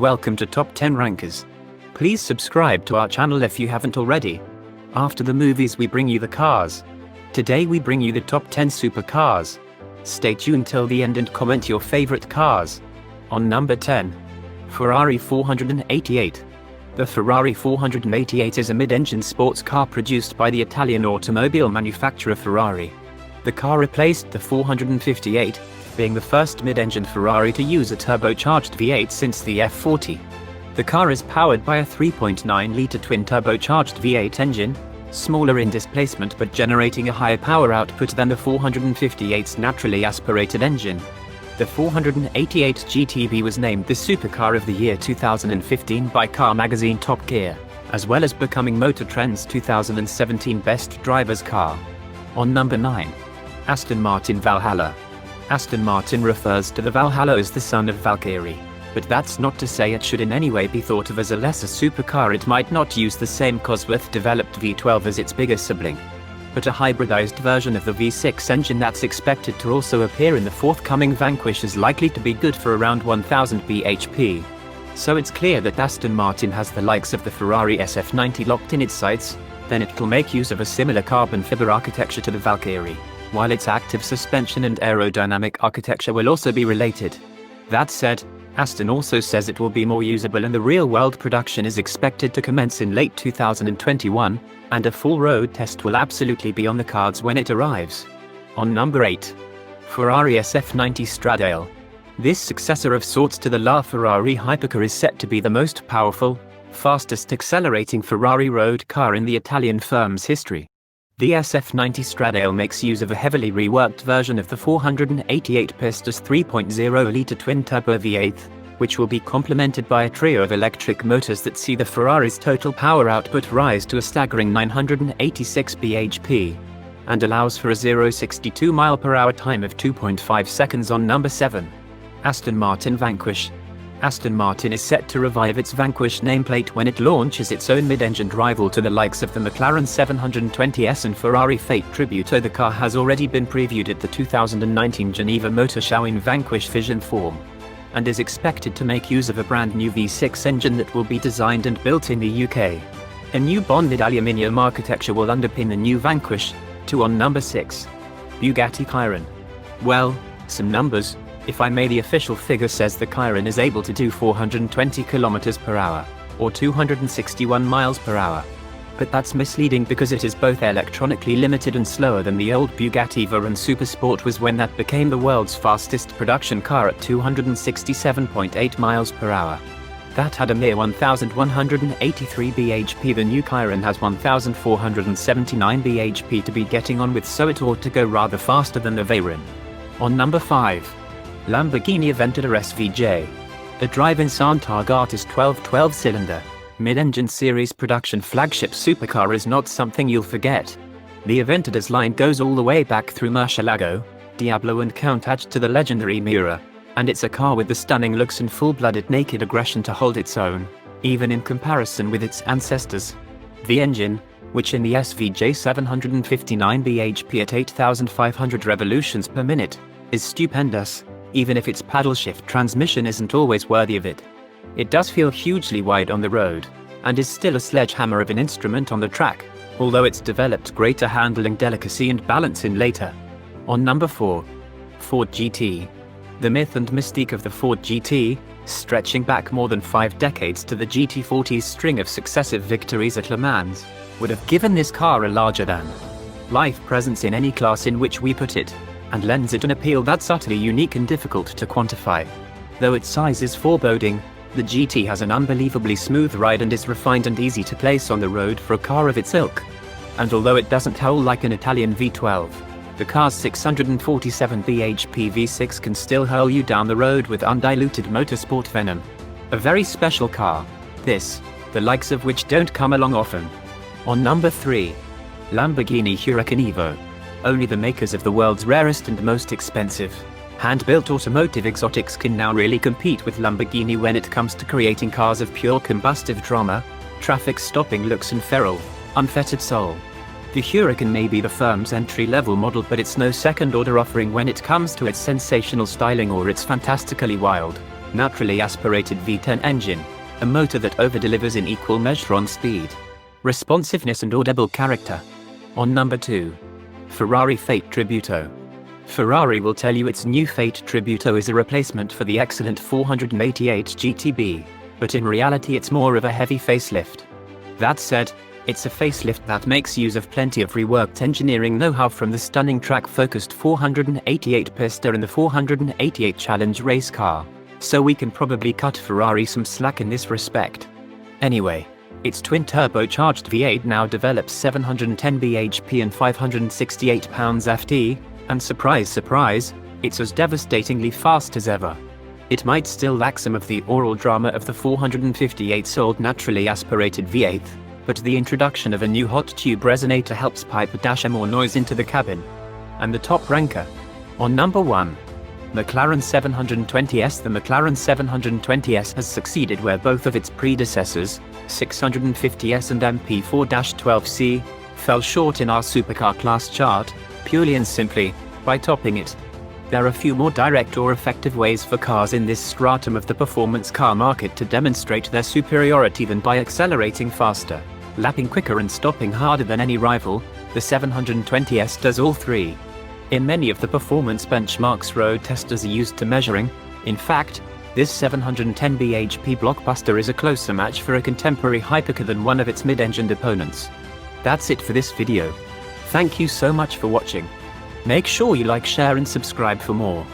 Welcome to Top 10 Rankers. Please subscribe to our channel if you haven't already. After the movies we bring you the cars. Today we bring you the top 10 supercars. Stay tuned till the end and comment your favorite cars. On number 10. Ferrari 488. The Ferrari 488 is a mid-engine sports car produced by the Italian automobile manufacturer Ferrari. The car replaced the 458, being the first mid-engine Ferrari to use a turbocharged V8 since the F40. The car is powered by a 3.9-litre twin-turbocharged V8 engine, smaller in displacement but generating a higher power output than the 458's naturally aspirated engine. The 488 GTB was named the Supercar of the Year 2015 by Car Magazine Top Gear, as well as becoming Motor Trend's 2017 Best Driver's Car. On number 9. Aston Martin Valhalla. Aston Martin refers to the Valhalla as the son of Valkyrie, but that's not to say it should in any way be thought of as a lesser supercar. It might not use the same Cosworth-developed V12 as its bigger sibling, but a hybridized version of the V6 engine that's expected to also appear in the forthcoming Vanquish is likely to be good for around 1000 bhp. So it's clear that Aston Martin has the likes of the Ferrari SF90 locked in its sights. Then it'll make use of a similar carbon fiber architecture to the Valkyrie, while its active suspension and aerodynamic architecture will also be related. That said, Aston also says it will be more usable and the real-world production is expected to commence in late 2021, and a full road test will absolutely be on the cards when it arrives. On number 8. Ferrari SF90 Stradale. This successor of sorts to the LaFerrari Hypercar is set to be the most powerful, fastest accelerating Ferrari road car in the Italian firm's history. The SF90 Stradale makes use of a heavily reworked version of the 488 Pistos 3.0-litre twin-turbo V8, which will be complemented by a trio of electric motors that see the Ferrari's total power output rise to a staggering 986 bhp, and allows for a 0-62 mph time of 2.5 seconds. On number 7. Aston Martin Vanquish. Aston Martin is set to revive its Vanquish nameplate when it launches its own mid-engined rival to the likes of the McLaren 720S and Ferrari Fate Tributo. The car has already been previewed at the 2019 Geneva Motor Show in Vanquish Vision form, and is expected to make use of a brand new V6 engine that will be designed and built in the UK. A new bonded aluminium architecture will underpin the new Vanquish. On number 6. Bugatti Chiron. Well, some numbers. If I may, the official figure says the Chiron is able to do 420 km/h, or 261 mph. But that's misleading because it is both electronically limited and slower than the old Bugatti Veyron Supersport was when that became the world's fastest production car at 267.8 mph. That had a mere 1183 bhp. The new Chiron has 1479 bhp to be getting on with, so it ought to go rather faster than the Veyron. On number 5. Lamborghini Aventador SVJ. The drive-in Soundtag Artis 12-cylinder, mid-engine series production flagship supercar is not something you'll forget. The Aventador's line goes all the way back through Murcielago, Diablo and Countach to the legendary Miura, and it's a car with the stunning looks and full-blooded naked aggression to hold its own, even in comparison with its ancestors. The engine, which in the SVJ 759 bhp at 8,500 revolutions per minute, is stupendous, even if its paddle-shift transmission isn't always worthy of it. It does feel hugely wide on the road, and is still a sledgehammer of an instrument on the track, although it's developed greater handling delicacy and balance in later. On number 4. Ford GT. The myth and mystique of the Ford GT, stretching back more than 5 decades to the GT40's string of successive victories at Le Mans, would have given this car a larger-than-life presence in any class in which we put it, and lends it an appeal that's utterly unique and difficult to quantify. Though its size is foreboding, the GT has an unbelievably smooth ride and is refined and easy to place on the road for a car of its ilk. And although it doesn't howl like an Italian V12, the car's 647 bhp V6 can still hurl you down the road with undiluted motorsport venom. A very special car, this, the likes of which don't come along often. On number 3. Lamborghini Huracan Evo. Only the makers of the world's rarest and most expensive, hand-built automotive exotics can now really compete with Lamborghini when it comes to creating cars of pure combustive drama, traffic-stopping looks and feral, unfettered soul. The Huracan may be the firm's entry-level model, but it's no second-order offering when it comes to its sensational styling or its fantastically wild, naturally aspirated V10 engine, a motor that overdelivers in equal measure on speed, responsiveness and audible character. On number 2. Ferrari Fate Tributo. Ferrari will tell you its new Fate Tributo is a replacement for the excellent 488 GTB, but in reality it's more of a heavy facelift. That said, it's a facelift that makes use of plenty of reworked engineering know-how from the stunning track-focused 488 Pista and the 488 Challenge race car, so we can probably cut Ferrari some slack in this respect. Anyway, its twin-turbocharged V8 now develops 710 bhp and 568 pounds-ft, and surprise surprise, it's as devastatingly fast as ever. It might still lack some of the oral drama of the 458 sold naturally aspirated V8, but the introduction of a new hot tube resonator helps pipe a dash more noise into the cabin. And the top ranker. On number 1. McLaren 720S. The McLaren 720S has succeeded where both of its predecessors, 650S and MP4-12C, fell short in our supercar class chart, purely and simply, by topping it. There are few more direct or effective ways for cars in this stratum of the performance car market to demonstrate their superiority than by accelerating faster, lapping quicker and stopping harder than any rival. The 720S does all three. In many of the performance benchmarks road testers are used to measuring, in fact, this 710 bhp blockbuster is a closer match for a contemporary hypercar than one of its mid-engined opponents. That's it for this video. Thank you so much for watching. Make sure you like, share and subscribe for more.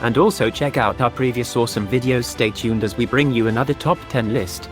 And also check out our previous awesome videos. Stay tuned as we bring you another top 10 list.